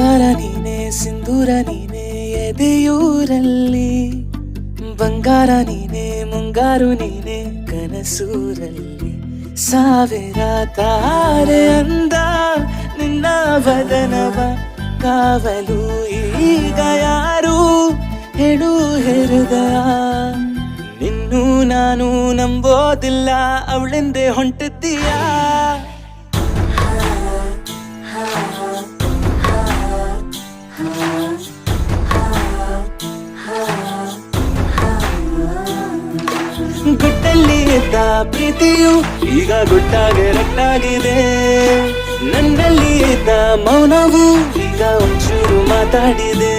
ಬಂಗಾರ ನೀನೆ ಸಿಂಧೂರ ನೀನೆ ಎದೆಯೂರಲ್ಲಿ ಬಂಗಾರ ನೀನೆ ಮುಂಗಾರು ನೀನೆ ಕನಸೂರಲ್ಲಿ ಸಾವಿರ ತಾರೆ ಅಂದ ನಿನ್ನ ವದನವ ಕಾವಲು ಈಗ ಯಾರು ಹೇಳು ಹೃದಯ ನಿನ್ನೂ ನಾನು ನಂಬೋದಿಲ್ಲ ಅವಳೆಂದೇ ಹೊಂಟಿದ್ದೀಯಾ ಗುಟ್ಟಲ್ಲಿ ಇದ್ದ ಪ್ರೀತಿಯು ಈಗ ಗುಟ್ಟಾಗೆ ರಟ್ಟಾಗಿದೆ ನನ್ನಲ್ಲಿ ಇದ್ದ ಮೌನವು ಈಗ ಒಂಚೂರು ಮಾತಾಡಿದೆ